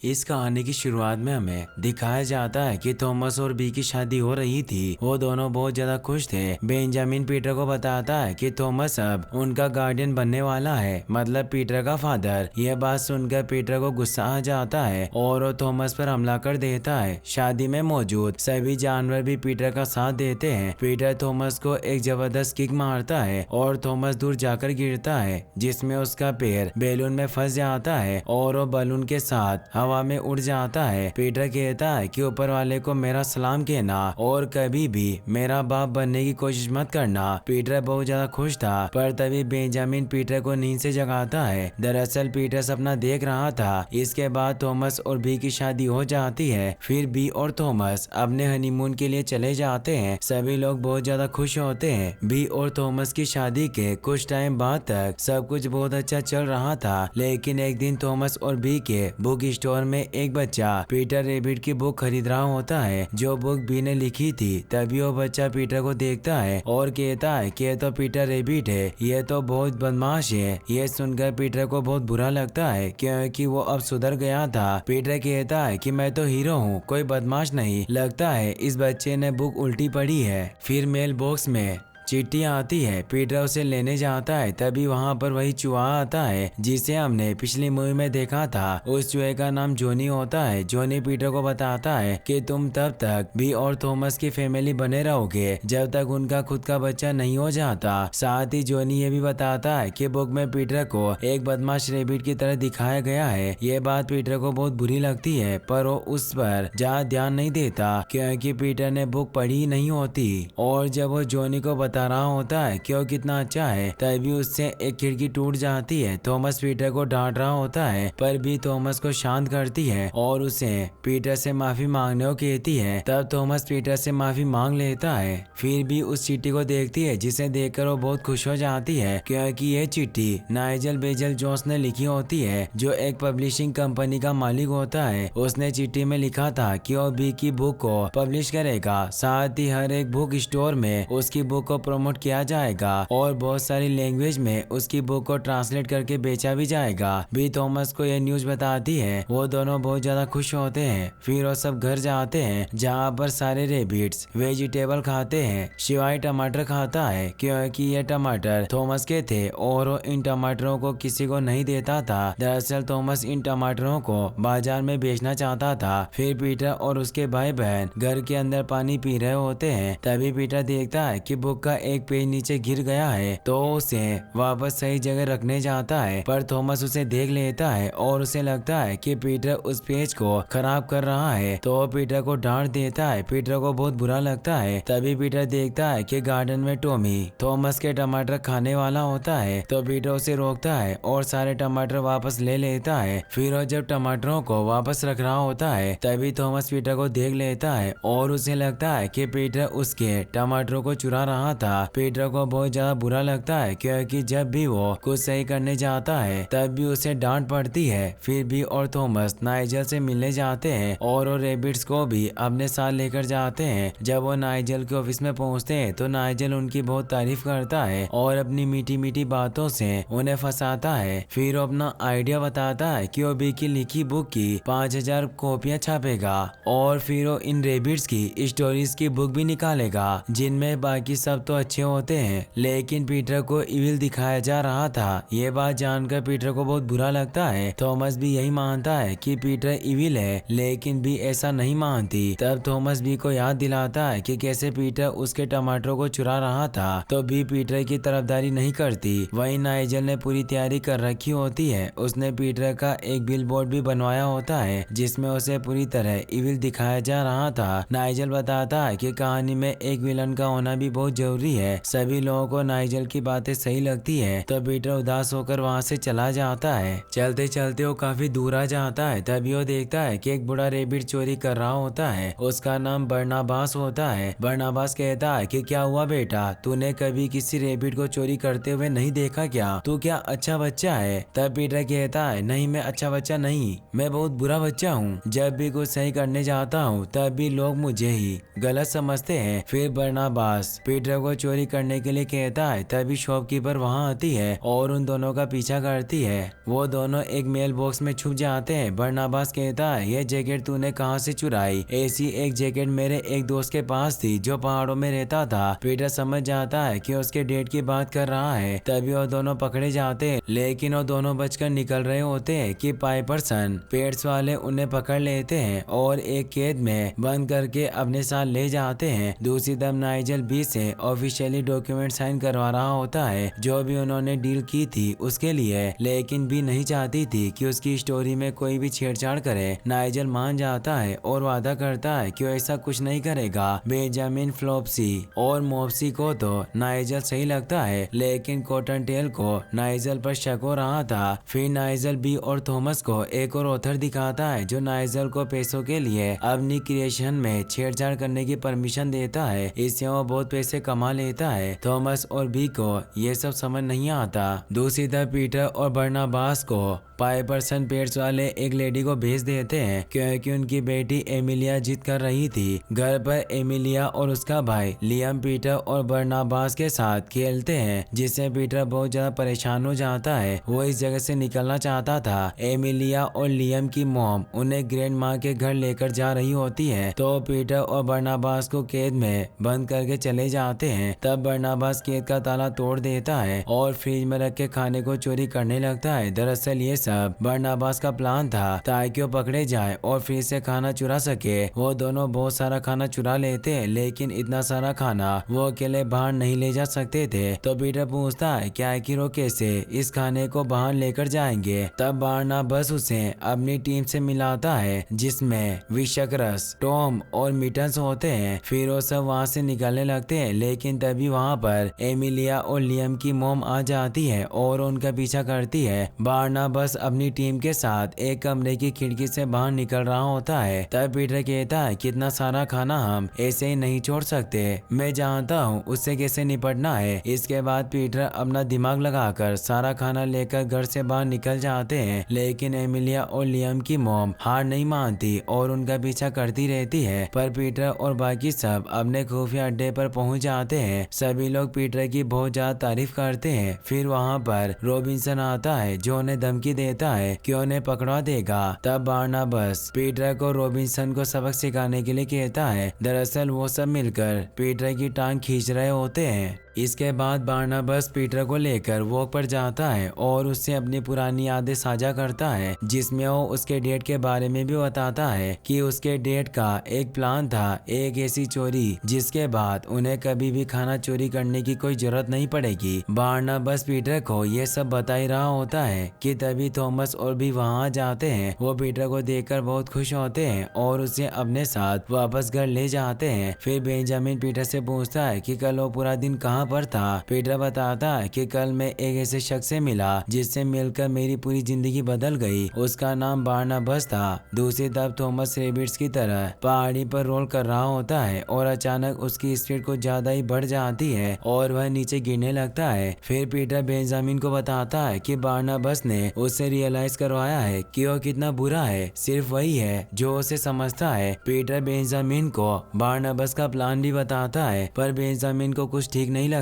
इस कहानी की शुरुआत में हमें दिखाया जाता है कि थॉमस और बी की शादी हो रही थी। वो दोनों बहुत ज्यादा खुश थे। बेंजामिन पीटर को बताता है कि थॉमस अब उनका गार्डियन बनने वाला है, मतलब पीटर का फादर। यह बात सुनकर पीटर को गुस्सा आ जाता है और वो थॉमस पर हमला कर देता है। शादी में मौजूद सभी जानवर भी पीटर का साथ देते हैं। पीटर थॉमस को एक जबरदस्त किक मारता है और थॉमस दूर जाकर गिरता है, जिसमें उसका पैर बैलून में फंस जाता है और वो बलून के साथ हवा में उड़ जाता है। पीटर कहता है कि ऊपर वाले को मेरा सलाम कहना और कभी भी मेरा बाप बनने की कोशिश मत करना। पीटर बहुत ज्यादा खुश था, पर तभी बेंजामिन पीटर को नींद से जगाता है। दरअसल पीटर सपना देख रहा था। इसके बाद थॉमस और बी की शादी हो जाती है। फिर बी और थॉमस अपने हनीमून के लिए चले जाते हैं। सभी लोग बहुत ज्यादा खुश होते हैं। बी और थॉमस की शादी के कुछ टाइम बाद तक सब कुछ बहुत अच्छा चल रहा था, लेकिन एक दिन थॉमस और बी के बुक स्टोर में एक बच्चा पीटर रेबिट की बुक खरीद रहा होता है, जो बुक बी ने लिखी थी। तभी वो बच्चा पीटर को देखता है और कहता है कि ये तो पीटर रेबिट है, ये तो बहुत बदमाश है। ये सुनकर पीटर को बहुत बुरा लगता है, क्योंकि वो अब सुधर गया था। पीटर कहता है कि मैं तो हीरो हूँ, कोई बदमाश नहीं। लगता है इस बच्चे ने बुक उल्टी पढ़ी है। फिर मेल बॉक्स में चिट्ठी आती है। पीटर उसे लेने जाता है, तभी वहाँ पर वही चूहा आता है जिसे हमने पिछली मूवी में देखा था। उस चूहे का नाम जॉनी होता है। जॉनी पीटर को बताता है कि तुम तब तक बी और थॉमस की फैमिली बने रहोगे जब तक उनका खुद का बच्चा नहीं हो जाता। साथ ही जॉनी ये भी बताता है कि बुक में पीटर को एक बदमाश रेबिट की तरह दिखाया गया है। ये बात पीटर को बहुत बुरी लगती है, पर वो उस पर ज्यादा ध्यान नहीं देता, क्योंकि पीटर ने बुक पढ़ी नहीं होती। और जब वो जॉनी को रहा होता है कि वो कितना अच्छा है, तभी उससे एक खिड़की टूट जाती है। थॉमस पीटर को डांट रहा होता है, पर भी थॉमस को शांत करती है और उसे पीटर से माफी मांगने को कहती है। तब थॉमस पीटर से माफी मांग लेता है। फिर भी उस चिट्ठी को देखती है, जिसे देखकर वो बहुत खुश हो जाती है, क्योंकि ये चिट्ठी नाइजल बेजल जोन्स ने लिखी होती है, जो एक पब्लिशिंग कंपनी का मालिक होता है। उसने चिट्ठी में लिखा था कि वो बी की बुक को पब्लिश करेगा। साथ ही हर एक बुक स्टोर में उसकी बुक को प्रमोट किया जाएगा और बहुत सारी लैंग्वेज में उसकी बुक को ट्रांसलेट करके बेचा भी जाएगा। बी थॉमस को यह न्यूज बताती है। वो दोनों बहुत ज्यादा खुश होते हैं। फिर वो सब घर जाते हैं, जहाँ पर सारे रेबिट्स वेजिटेबल खाते हैं, सिवाय टमाटर खाता है, क्योंकि ये टमाटर थॉमस के थे और वो इन टमाटरों को किसी को नहीं देता था। दरअसल थॉमस इन टमाटरों को बाजार में बेचना चाहता था। फिर पीटर और उसके भाई बहन घर के अंदर पानी पी रहे होते हैं। तभी पीटर देखता है कि बुक का एक पेज नीचे गिर गया है, तो उसे वापस सही जगह रखने जाता है, पर थॉमस उसे देख लेता है और उसे लगता है कि पीटर उस पेज को खराब कर रहा है, तो वो पीटर को डांट देता है। पीटर को बहुत बुरा लगता है। तभी पीटर देखता है कि गार्डन में टॉमी थॉमस के टमाटर खाने वाला होता है, तो पीटर उसे रोकता है और सारे टमाटर वापस ले लेता है। फिर वो जब टमाटरों को वापस रख रहा होता है, तभी थॉमस पीटर को देख लेता है और उसे लगता है कि पीटर उसके टमाटरों को चुरा रहा था। पीटर को बहुत ज्यादा बुरा लगता है, क्योंकि जब भी वो कुछ सही करने जाता है तब भी उसे डांट पड़ती है। फिर भी और थॉमस नाइजल से मिलने जाते हैं और वो रेबिट्स को भी अपने साथ लेकर जाते हैं। जब वो नाइजल के ऑफिस में पहुंचते हैं, तो नाइजल उनकी बहुत तारीफ करता है और अपनी मीठी मीठी बातों से उन्हें फंसाता है। फिर वो अपना आइडिया बताता है कि वो बी की लिखी बुक की 5000 कॉपियां छापेगा और फिर वो इन रेबिट्स की स्टोरीज की बुक भी निकालेगा, जिनमें बाकी सब तो अच्छे होते हैं, लेकिन पीटर को इविल दिखाया जा रहा था। ये बात जानकर पीटर को बहुत बुरा लगता है। थॉमस भी यही मानता है कि पीटर इविल है, लेकिन बी ऐसा नहीं मानती। तब थॉमस बी को याद दिलाता है कि कैसे पीटर उसके टमाटरों को चुरा रहा था, तो बी पीटर की तरफदारी नहीं करती। वहीं नाइजल ने पूरी तैयारी कर रखी होती है। उसने पीटर का एक बिलबोर्ड भी बनवाया होता है, जिसमें उसे पूरी तरह इविल दिखाया जा रहा था। नाइजल बताता है कि कहानी में एक विलन का होना भी बहुत जरूरी है। सभी लोगों को नाइजल की बातें सही लगती है, तो पीटर उदास होकर वहाँ से चला जाता है। चलते चलते वो काफी दूर आ जाता है। तभी वो देखता है कि एक बूढ़ा रेबिट चोरी कर रहा होता है। उसका नाम बरनाबास होता है। बरनाबास कहता है कि क्या हुआ बेटा, तूने कभी किसी रेबिट को चोरी करते हुए नहीं देखा क्या? तू क्या अच्छा बच्चा है? तब पीटर कहता है, नहीं मैं अच्छा बच्चा नहीं, मैं बहुत बुरा बच्चा हूँ। जब भी कुछ सही करने जाता हूँ तब भी लोग मुझे ही गलत समझते हैं। फिर बरनाबास पीटर को चोरी करने के लिए कहता है, तभी शॉपकीपर वहाँ आती है और उन दोनों का पीछा करती है। वो दोनों एक मेल बॉक्स में छुप जाते हैं। बरनाबास कहता है, ये जैकेट तूने कहाँ से चुराई? ऐसी एक जैकेट मेरे एक दोस्त के पास थी जो पहाड़ों में रहता था। पीटर समझ जाता है कि उसके डेट की बात कर रहा है। तभी वो दोनों पकड़े जाते हैं, लेकिन वो दोनों बचकर निकल रहे होते हैं कि पाइपरसन पेट्स वाले उन्हें पकड़ लेते हैं और एक कैद में बंद करके अपने साथ ले जाते हैं। दूसरी तरफ नाइजल बी से ऑफिशियली डॉक्यूमेंट साइन करवा रहा होता है जो भी उन्होंने डील की थी उसके लिए, लेकिन बी नहीं चाहती थी कि उसकी स्टोरी में कोई भी छेड़छाड़ करे। नाइजल मान जाता है और वादा करता है कि वो ऐसा कुछ नहीं करेगा। बेंजामिन, फ्लॉप्सी और मॉप्सी को तो नाइजल सही लगता है, लेकिन कॉटनटेल को नाइजल पर शक हो रहा था। फिर नाइजल बी और थॉमस को एक और ऑथर दिखाता है जो नाइजल को पैसों के लिए अपनी क्रिएशन में छेड़छाड़ करने की परमिशन देता है। इससे वो बहुत पैसे कमा लेता है। थॉमस और बी को ये सब समझ नहीं आता। दूसरी तरफ पीटर और बरनाबास को पाइपरसन पेट्स वाले एक लेडी को भेज देते हैं क्योंकि उनकी बेटी एमिलिया जिद कर रही थी। घर पर एमिलिया और उसका भाई लियम पीटर और बरनाबास के साथ खेलते हैं, जिससे पीटर बहुत ज्यादा परेशान हो जाता है। वो इस जगह से निकलना चाहता था। एमिलिया और लियम की मॉम उन्हें ग्रैंड माँ के घर लेकर जा रही होती है, तो पीटर और बरनाबास को कैद में बंद करके चले जाते हैं। तब बरनाबास कैद का ताला तोड़ देता है और फ्रिज में रख के खाने को चोरी करने लगता है। दरअसल ये सब बरनाबास का प्लान था ताकि वो पकड़े जाए और फ्रिज से खाना चुरा सके। वो दोनों बहुत सारा खाना चुरा लेते हैं, लेकिन इतना सारा खाना वो अकेले बाहर नहीं ले जा सकते थे। तो पीटर पूछता है कि आखिर वो कैसे इस खाने को बाहर लेकर जाएंगे। तब बरनाबास उसे अपनी टीम से मिलाता है जिसमें विशक्रस, टॉम और मिटन्स होते हैं। फिर वो सब वहाँ से निकलने लगते हैं, लेकिन तभी वहाँ पर एमिलिया और लियम की मॉम आ जाती है और उनका पीछा करती है। बरनाबास अपनी टीम के साथ एक कमरे की खिड़की से बाहर निकल रहा होता है। तब पीटर कहता है, कितना सारा खाना हम ऐसे ही नहीं छोड़ सकते, मैं जानता हूँ उससे कैसे निपटना है। इसके बाद पीटर अपना दिमाग लगाकर सारा खाना लेकर घर से बाहर निकल जाते हैं, लेकिन एमिलिया और लियम की मॉम हार नहीं मानती और उनका पीछा करती रहती है। पर पीटर और बाकी सब अपने खुफिया अड्डे पर पहुंच जाते हैं। सभी लोग पीटर की बहुत ज्यादा तारीफ करते हैं। फिर वहाँ पर रॉबिन्सन आता है जो उन्हें धमकी देता है कि उन्हें पकड़ा देगा। तब बरनाबास पीटर को रॉबिन्सन को सबक सिखाने के लिए कहता है। दरअसल वो सब मिलकर पीटर की टांग खींच रहे होते हैं। इसके बाद बरनाबास पीटर को लेकर वॉक पर जाता है और उससे अपनी पुरानी यादें साझा करता है, जिसमें वो उसके डेट के बारे में भी बताता है कि उसके डेट का एक प्लान था, एक ऐसी चोरी जिसके बाद उन्हें कभी भी खाना चोरी करने की कोई जरूरत नहीं पड़ेगी। बरनाबास पीटर को ये सब बता ही रहा होता है कि तभी थॉमस और भी वहाँ जाते हैं। वो पीटर को देखकर बहुत खुश होते हैं और उसे अपने साथ वापस घर ले जाते हैं। फिर बेंजामिन पीटर से पूछता है कि कल वो पूरा दिन कहाँ पर था। पीटर बताता है कि कल मैं एक ऐसे शख्स से मिला जिससे मिलकर मेरी पूरी जिंदगी बदल गई। उसका नाम बरनाबास था। दूसरी तरफ थॉमस रैबिट्स की तरह पहाड़ी पर रोल कर रहा होता है और अचानक उसकी स्पीड कुछ ज्यादा ही बढ़ जाती है और वह नीचे गिरने लगता है। फिर पीटर बेंजामिन को बताता है कि बरनाबास ने उसे रियलाइज करवाया है कि वो कितना बुरा है, सिर्फ वही है जो उसे समझता है। पीटर बेंजामिन को बरनाबास का प्लान भी बताता है, पर बेंजामिन को कुछ ठीक नहीं लगता।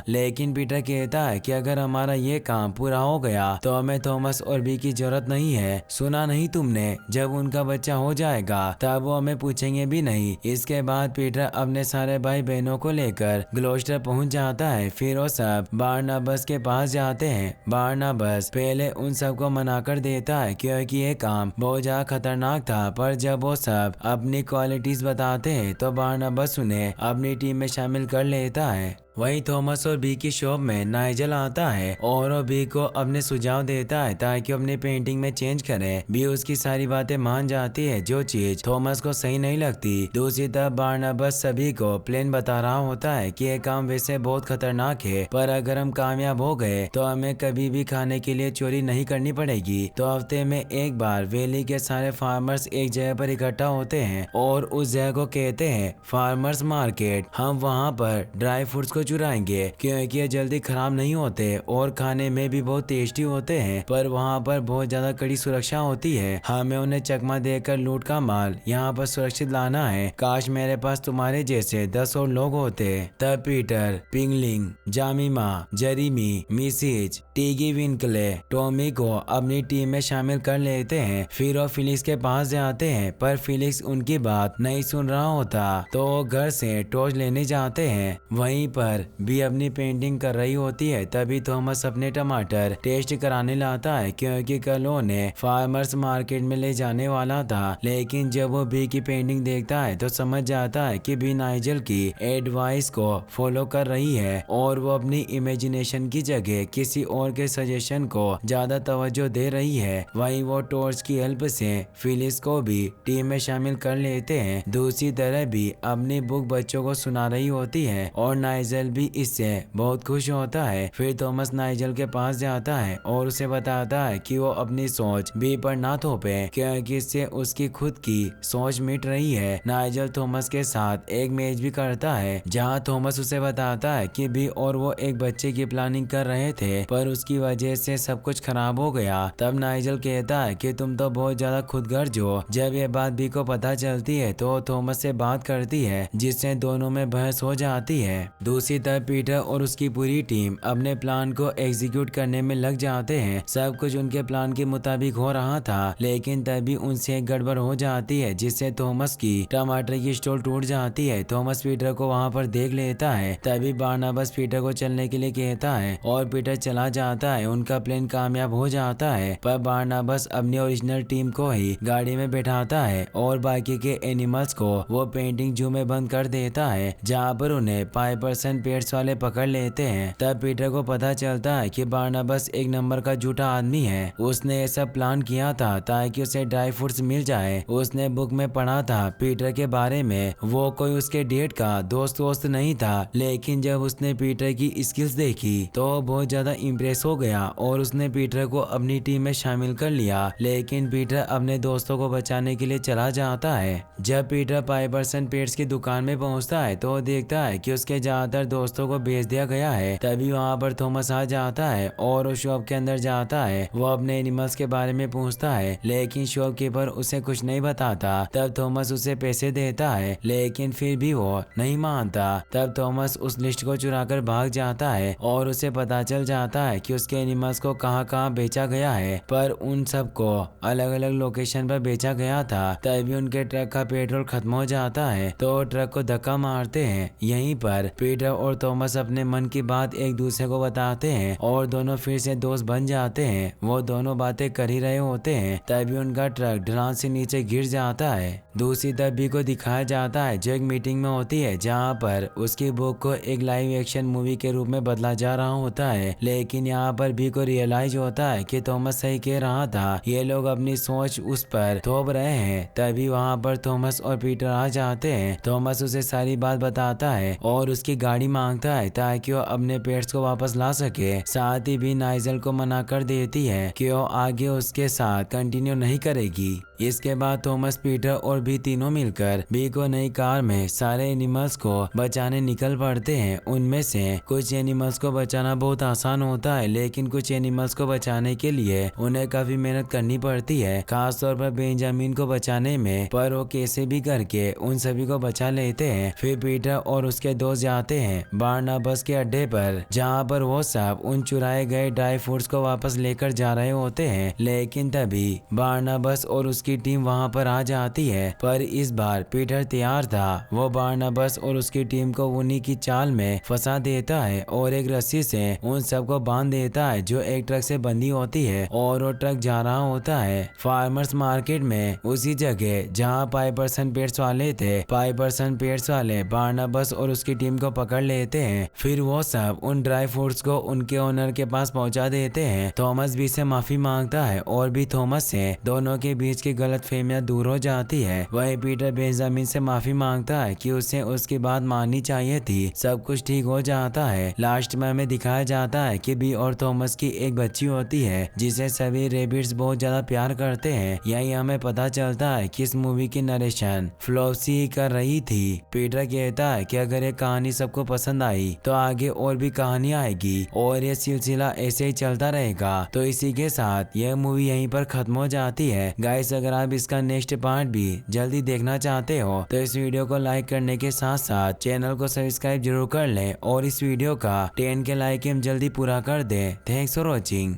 लेकिन पीटर कहता है कि अगर हमारा ये काम पूरा हो गया तो हमें थॉमस और बी की जरूरत नहीं है। सुना नहीं तुमने, जब उनका बच्चा हो जाएगा तब वो हमें पूछेंगे भी नहीं। इसके बाद पीटर अपने सारे भाई बहनों को लेकर ग्लोस्टर पहुंच जाता है। फिर वो सब बरनाबास के पास जाते हैं। बरनाबास पहले उन सबको मना कर देता है क्योंकि ये काम बहुत ज्यादा खतरनाक था, पर जब वो सब अपनी क्वालिटीज बताते हैं तो बरनाबास उन्हें अपनी टीम में शामिल कर लेता है। वहीं थॉमस और बी की शॉप में नाइजल आता है और वो बी को अपने सुझाव देता है ताकि अपनी पेंटिंग में चेंज करे। बी उसकी सारी बातें मान जाती है जो चीज थॉमस को सही नहीं लगती। दूसरी तरफ बरनाबास सभी को प्लान बता रहा होता है कि यह काम वैसे बहुत खतरनाक है, पर अगर हम कामयाब हो गए तो हमें कभी भी खाने के लिए चोरी नहीं करनी पड़ेगी। तो हफ्ते में एक बार वैली के सारे फार्मर्स एक जगह पर इकट्ठा होते हैं और उस जगह को कहते हैं फार्मर्स मार्केट। हम वहाँ पर ड्राई फ्रूट्स को चुराएंगे क्योंकि ये जल्दी खराब नहीं होते और खाने में भी बहुत टेस्टी होते हैं, पर वहाँ पर बहुत ज्यादा कड़ी सुरक्षा होती है। हमें उन्हें चकमा देकर लूट का माल यहाँ पर सुरक्षित लाना है। काश मेरे पास तुम्हारे जैसे 10 और लोग होते। तब पीटर, पिंगलिंग, जामिमा, जेरीमी, मिसिज, टीगी विंकले, टॉमी को अपनी टीम में शामिल कर लेते हैं। फिर वो फिलिक्स के पास जाते हैं, पर फिलिक्स उनकी बात नहीं सुन रहा होता तो वो घर से टॉर्च लेने जाते हैं। वहीं पर भी अपनी पेंटिंग कर रही होती है। तभी थॉमस अपने टमाटर टेस्ट कराने लाता है क्योंकि कल उन्हें फार्मर्स मार्केट में ले जाने वाला था। लेकिन जब वो बी की पेंटिंग देखता है तो समझ जाता है कि बी नाइजल की एडवाइस को फॉलो कर रही है और वो अपनी इमेजिनेशन की जगह किसी और के सजेशन को ज्यादा तवज्जो दे रही है। वहीं वो टॉर्च की हेल्प से फिलिक्स को भी टीम में शामिल कर लेते हैं। दूसरी तरह भी अपनी बुक बच्चों को सुना रही होती है और नाइजल भी इससे बहुत खुश होता है। फिर थॉमस नाइजल के पास जाता है और उसे बताता है कि वो अपनी सोच बी पर ना थोपे क्योंकि इससे उसकी खुद की सोच मिट रही है। नाइजल थॉमस के साथ एक मैच भी करता है जहां थॉमस उसे बताता है कि बी और वो एक बच्चे की प्लानिंग कर रहे थे, पर उसकी वजह से सब कुछ खराब हो गया। तब नाइजल कहता है कि तुम तो बहुत ज्यादा खुदगर्ज हो। जब ये बात बी को पता चलती है तो थॉमस से बात करती है जिससे दोनों में बहस हो जाती है। दूसरी तरफ पीटर और उसकी पूरी टीम अपने प्लान को एग्जीक्यूट करने में लग जाते हैं। सब कुछ उनके प्लान के मुताबिक हो रहा था, लेकिन तभी उनसे एक गड़बड़ हो जाती है जिससे थॉमस की टमाटर की स्टॉल टूट जाती है। थॉमस पीटर को वहां पर देख लेता है। तभी बारनाबस पीटर को चलने के लिए कहता है और पीटर चला जाता है। उनका प्लान कामयाब हो जाता है, पर बारनाबस अपनी ओरिजिनल टीम को ही गाड़ी में बैठाता है और बाकी के एनिमल्स को वो पेंटिंग जू में बंद कर देता है जहाँ पर उन्हें पाइपर्सन पेट्स वाले पकड़ लेते हैं। तब पीटर को पता चलता है कि बारनाबस एक नंबर का झूठा आदमी है। उसने ये सब प्लान किया था ताकि उसे ड्राई फ्रूट्स मिल जाए। उसने बुक में पढ़ा था पीटर के बारे में, वो कोई उसके डेट का दोस्त नहीं था। लेकिन जब उसने पीटर की स्किल्स देखी तो बहुत ज्यादा इम्प्रेस हो गया और उसने पीटर को अपनी टीम में शामिल कर लिया। लेकिन पीटर अपने दोस्तों को बचाने के लिए चला जाता है। जब पीटर पाइपर्सन पेट्स की दुकान में पहुंचता है तो देखता है कि उसके ज्यादातर दोस्तों को बेच दिया गया है। तभी वहां पर थॉमस आ जाता है और उस शॉप के अंदर जाता है। वो अपने एनिमल्स के बारे में पूछता है, लेकिन शॉपकीपर उसे कुछ नहीं बताता। तब थॉमस उसे पैसे देता है, लेकिन फिर भी वो नहीं मानता। तब थॉमस उस लिस्ट को चुराकर भाग जाता है और उसे पता चल जाता है कि उसके एनिमल्स को कहाँ बेचा गया है, पर उन सबको अलग अलग लोकेशन पर बेचा गया था। तभी उनके ट्रक का पेट्रोल खत्म हो जाता है तो ट्रक को धक्का मारते हैं। यहीं पर पीटर और थॉमस अपने मन की बात एक दूसरे को बताते हैं और दोनों फिर से दोस्त बन जाते हैं। वो दोनों बातें कर ही रहे होते हैं तभी उनका ट्रक ढलान से नीचे गिर जाता है। दूसरी तरफ बी को दिखाया जाता है जो एक मीटिंग में होती है जहाँ पर उसकी बुक को एक लाइव एक्शन मूवी के रूप में बदला जा रहा होता है। लेकिन यहाँ पर बी को रियलाइज होता है कि थॉमस सही कह रहा था, ये लोग अपनी सोच उस पर थोप रहे हैं। तभी वहाँ पर थॉमस और पीटर आ जाते हैं। थॉमस उसे सारी बात बताता है और उसकी गाड़ी मांगता है ताकि वो अपने पेट्स को वापस ला सके। साथ ही भी नाइजल को मना कर देती है कि वो आगे उसके साथ कंटिन्यू नहीं करेगी। इसके बाद थॉमस, पीटर और बी तीनों मिलकर बी को नई कार में सारे एनिमल्स को बचाने निकल पड़ते हैं। उनमें से कुछ एनिमल्स को बचाना बहुत आसान होता है, लेकिन कुछ एनिमल्स को बचाने के लिए उन्हें काफी मेहनत करनी पड़ती है, खास तौर पर बेंजामिन को बचाने में। पर वो कैसे भी करके उन सभी को बचा लेते हैं। फिर पीटर और उसके दोस्त जाते हैं बारनाबस के अड्डे पर, जहाँ पर वो सब उन चुराए गए ड्राई फ्रूट्स को वापस लेकर जा रहे होते हैं। लेकिन तभी बारनाबस और उसकी टीम वहां पर आ जाती है, पर इस बार पीटर तैयार था। वो बारनाबस और उसकी टीम को उन्हीं की चाल में फंसा देता है और एक रस्सी से उन सबको बांध देता है जो एक ट्रक से बंधी होती है और वो ट्रक जा रहा होता है फार्मर्स मार्केट में, उसी जगह जहाँ पाइपर्सन पेट्स वाले थे। पाइपर्सन पेट्स वाले बारनाबस और उसकी टीम को पकड़ लेते हैं। फिर वो सब उन ड्राई फ्रूट्स को उनके ओनर के पास पहुंचा देते हैं। थॉमस भी से माफी मांगता है और भी थॉमस से दोनों के बीच की गलतफहमियां दूर हो जाती है। वही पीटर बेंजामिन से माफी मांगता है कि उसे उसकी बात माननी चाहिए थी। सब कुछ ठीक हो जाता है। लास्ट में हमें दिखाया जाता है कि बी और थॉमस की एक बच्ची होती है जिसे सभी रेबिट्स बहुत ज्यादा प्यार करते हैं। यही हमें पता चलता है कि इस मूवी की नरेशन फ्लॉसी कर रही थी। पीटर कहता है कि अगर ये कहानी सबको पसंद आई तो आगे और भी कहानी आएगी और ये सिलसिला ऐसे ही चलता रहेगा। तो इसी के साथ यह मूवी यहीं पर खत्म हो जाती है। गाइस, अगर आप इसका नेक्स्ट पार्ट भी जल्दी देखना चाहते हो तो इस वीडियो को लाइक करने के साथ साथ चैनल को सब्सक्राइब जरूर कर लें और इस वीडियो का 10 के लाइक हम जल्दी पूरा कर दें। Thanks for watching.